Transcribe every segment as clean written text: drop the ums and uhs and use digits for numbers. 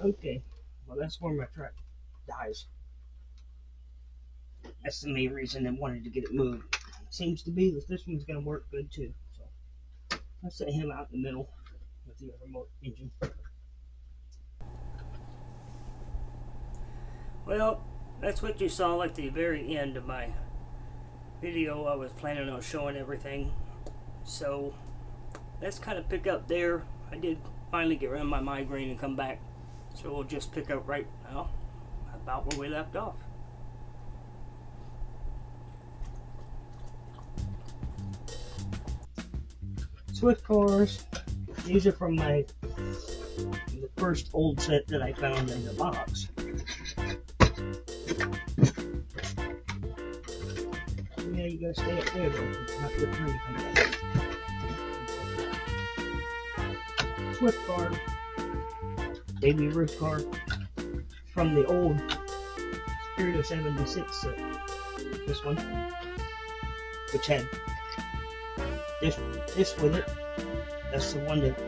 Okay, well that's where my truck dies. That's the main reason I wanted to get it moved. Seems to be that this one's gonna work good too. So I'll set him out in the middle with the other engine. Well, that's what you saw at the very end of my video. I was planning on showing everything. So let's kind of pick up there. I did finally get rid of my migraine and come back. So we'll just pick up right now about where we left off. Swift cars. These are from the first old set that I found in the box. Yeah, you gotta stay up there though. It's not your turn to come back. Swift car. Baby Ruth car. From the old Superior 76 set. This one. Which had this with it. That's the one that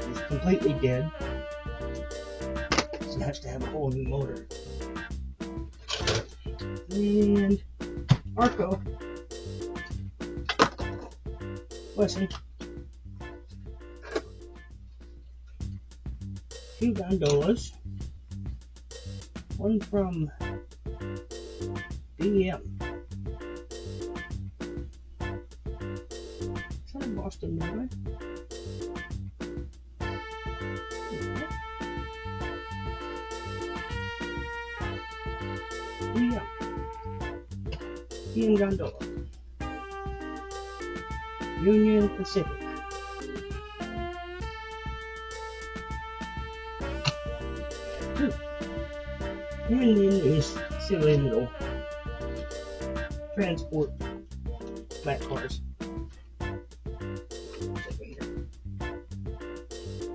is completely dead. So it has to have a whole new motor. And Arco. Listen. 2 gondolas. One from BM. Is that a Boston Midway? BM. BM gondola. Union Pacific. And then these silly little transport flat cars.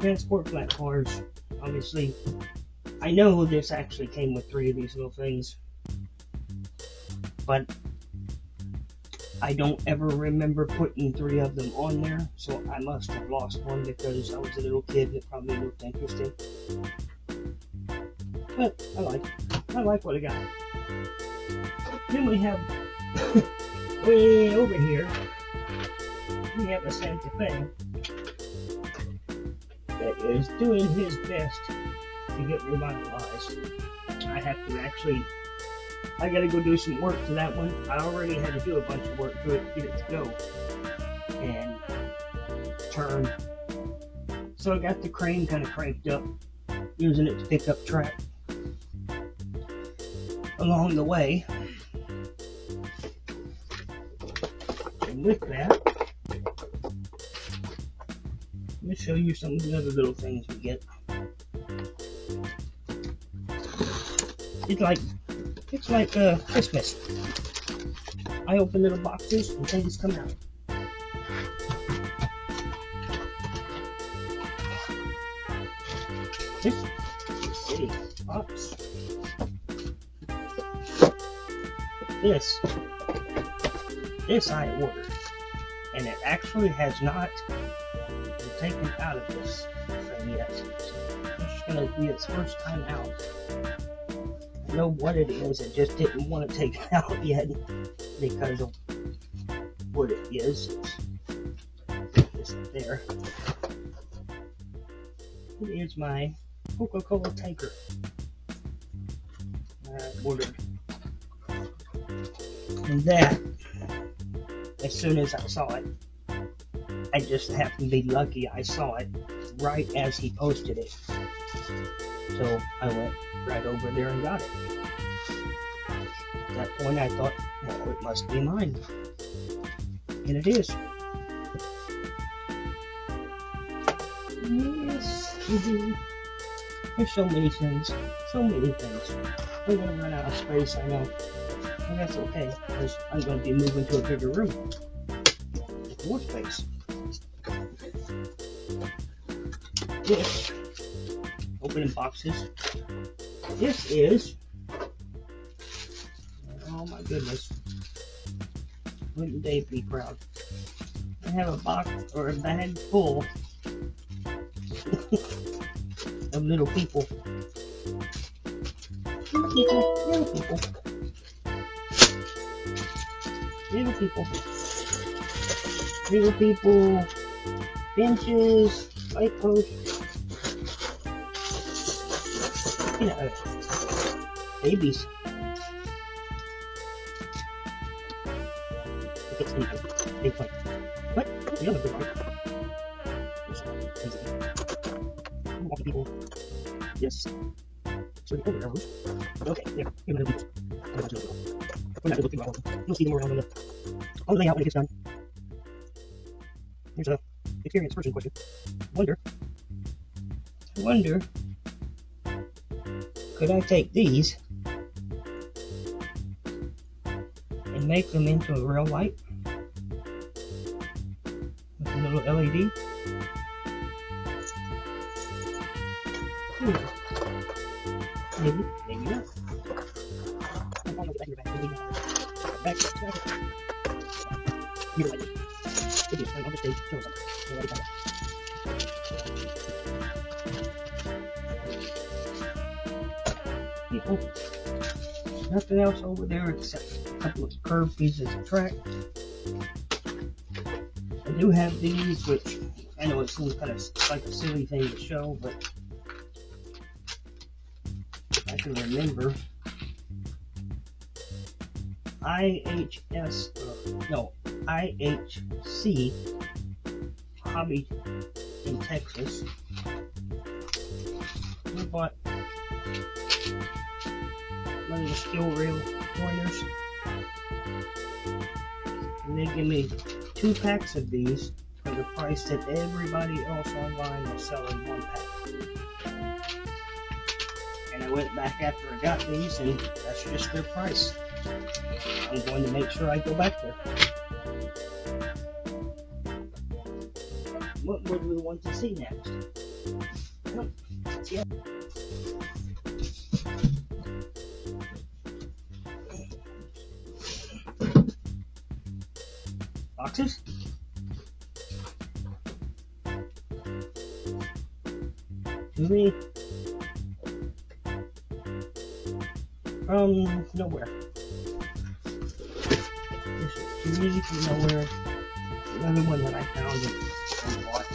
Transport flat cars. Obviously, I know this actually came with 3 of these little things, but I don't ever remember putting 3 of them on there, so I must have lost one because I was a little kid and it probably looked interesting. But I like what I got. Then we have way over here, we have a Santa Fe that is doing his best to get revitalized. I gotta go do some work to that one. I already had to do a bunch of work to it to get it to go and turn. So I got the crane kind of cranked up, using it to pick up track along the way. And with that, let me show you some of the other little things we get. It's like Christmas. I open little boxes and things come out. This city box. This I ordered, and it actually has not been taken out of this thing yet. So this is going to be its first time out. I know what it is, I just didn't want to take it out yet because of what it is. It's there. It is my Coca-Cola tanker I ordered. And that, as soon as I saw it, I just happened to be lucky I saw it right as he posted it. So I went right over there and got it. At that point I thought, well, it must be mine. And it is. Yes, indeed. There's so many things. So many things. I'm going to run out of space, I know. And that's okay, because I'm going to be moving to a bigger room with more space. This, opening boxes, this is, oh my goodness, wouldn't Dave be proud? I have a box, or a bag full of little people. Little people, little people. Little people. Little people. Benches, light posts. You know, babies. It's big fight. What? The other big fight. All the people. Yes. So the other arrows. Okay, yeah. Here are the people. We're not looking around. You'll see them around on the layout when it gets done. Here's a experienced person question. I wonder, could I take these and make them into a real light with a little LED? Maybe, maybe not. I'll get back in your back. Back. You're right. Good deal. I'll just stay. Show us something. People. Nothing else over there except a couple of curved pieces of track. I do have these, which I know it seems kind of like a silly thing to show, but I can remember IHC Hobby in Texas. We bought one of the steel rail pointers, and they give me 2 packs of these for the price that everybody else online was selling 1 pack. And I went back after I got these, and that's just their price. I'm going to make sure I go back there. What would we want to see next? Well, yeah. Boxes? To me, from nowhere. This is to me from nowhere. Another one that I found and bought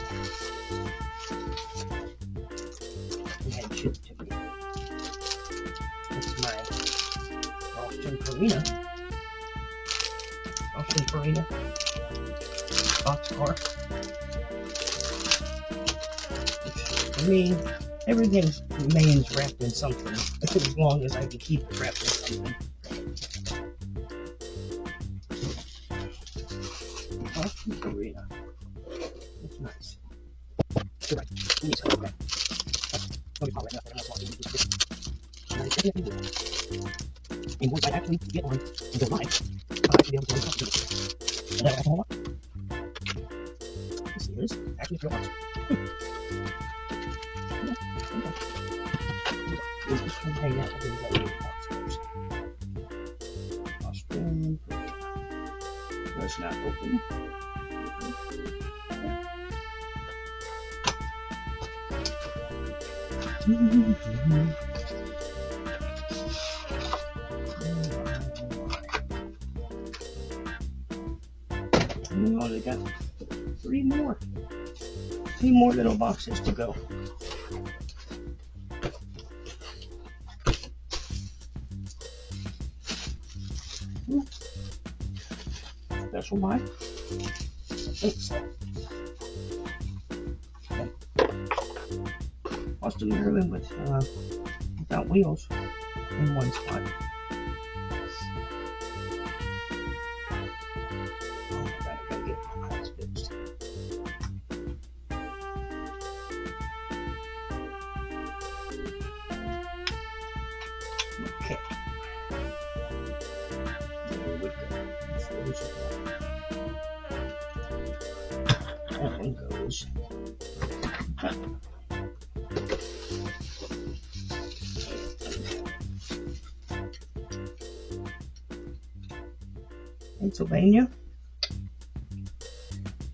and had shipped to me. It's my Austin Farina boxcar. For me, everything remains wrapped in something as long as I can keep it wrapped in something. Austin Farina. It's nice. You're right. You need to that. Let me call right now. I'm not walking. And once I actually get on and go live, I'll actually be able to talk to you. And that'll happen a lot. This is actually a box. Is this one hanging out with the other box first? Australian does not open. We only got 3 more little boxes to go. Special buy. I think so. Okay. Austin, Maryland without wheels in one spot. Oh, I gotta get my eyes fixed. Okay. There we go. That one goes. Pennsylvania.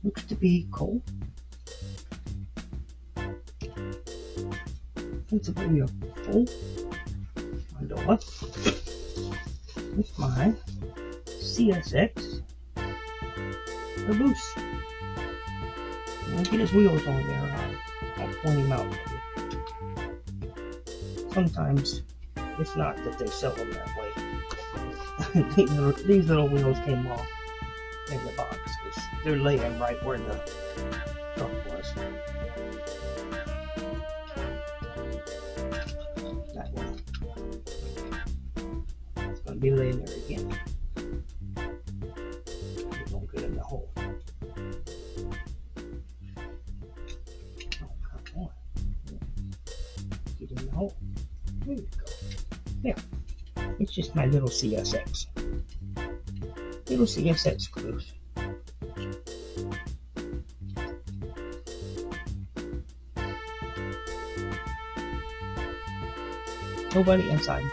Looks to be coal. principally a full gondola with my CSX Caboose. When I get his wheels on there, I'll point him out for you. Sometimes it's not that they sell them that way. These little wheels came off in the box because they're laying right where the truck was. That one. It's going to be laying there again. It won't get in the hole. Oh, come on. Get in the hole. There you go. There. It's just my little CSX. Little CSX Caboose. Nobody inside.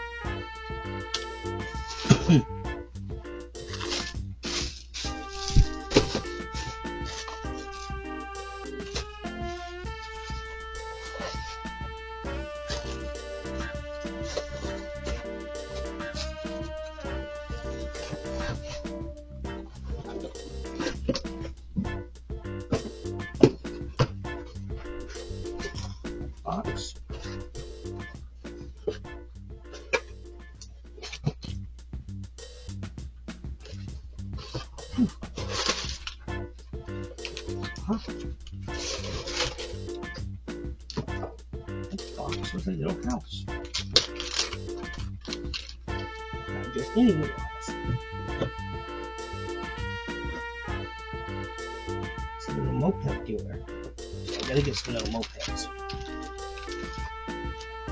Box. This box was a little house. Not just any little house. It's a little moped dealer. So I gotta get some little mopeds.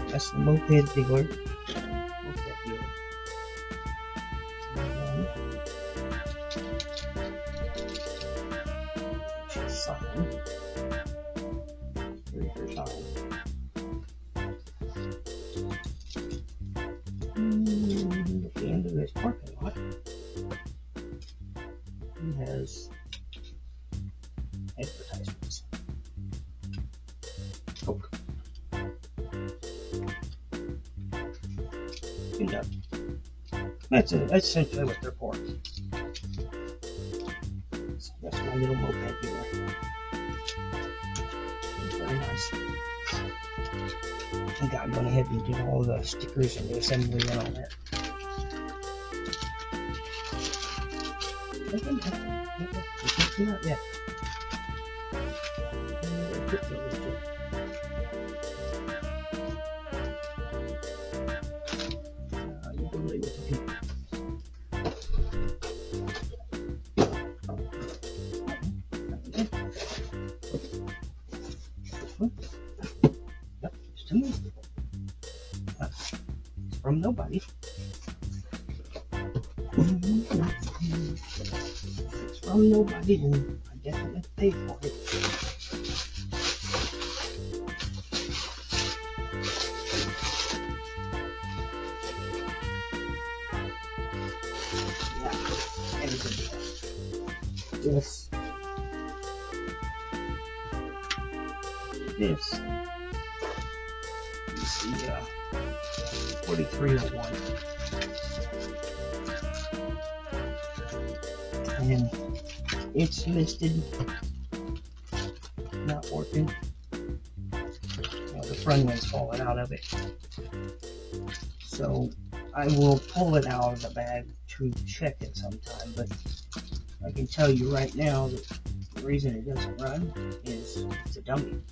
That's the moped dealer. Moped dealer. She's signed. Here's her sign. And at the end of this parking lot, he has advertisements. Coke. That's essentially what they're for. So that's my little moped dealer. It's very nice. I think I went ahead and did all the stickers and the assembly and all that. Not yet. You can leave with the people. Yep, it's to me. It's from nobody. It's from nobody, and I definitely paid for it. Yeah, everything. This. You see, 4301. And it's listed not working. The front end's falling out of it. So I will pull it out of the bag to check it sometime, but I can tell you right now that the reason it doesn't run is it's a dummy.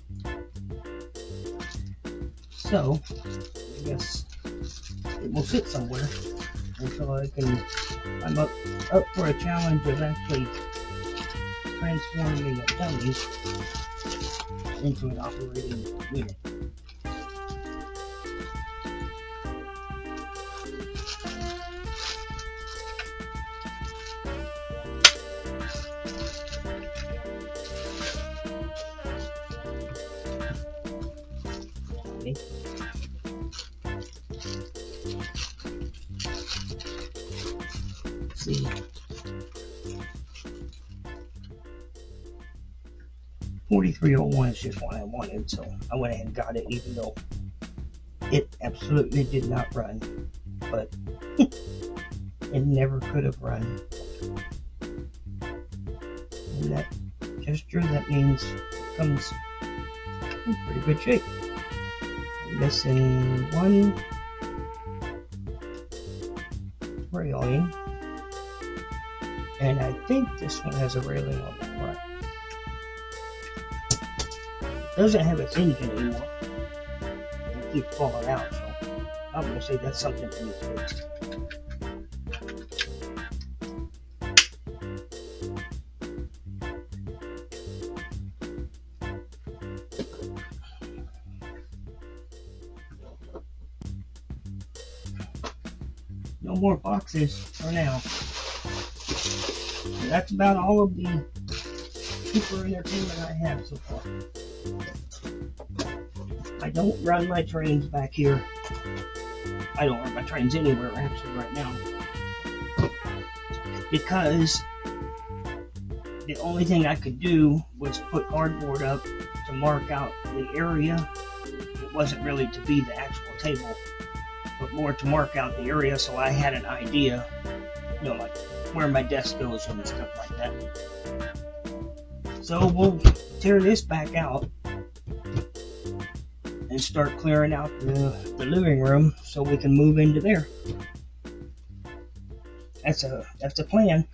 So I guess it will sit somewhere until I'm up for a challenge of actually transforming a dummy into an operating unit. Okay. See. 4301 is just what I wanted, so I went ahead and got it, even though It absolutely did not run, but it never could have run. And that gesture, that means it comes in pretty good shape. I'm missing one railing, and I think this one has a railing on the front. It doesn't have its engine anymore. It keeps falling out, so I'm going to say that's something that needs fixed. No more boxes for now. So that's about all of the super entertainment I have so far. I don't run my trains back here. I don't run my trains anywhere actually right now, because the only thing I could do was put cardboard up to mark out the area. It wasn't really to be the actual table, but more to mark out the area so I had an idea, like where my desk goes and stuff like that. So we'll tear this back out and start clearing out the living room so we can move into there. That's a plan.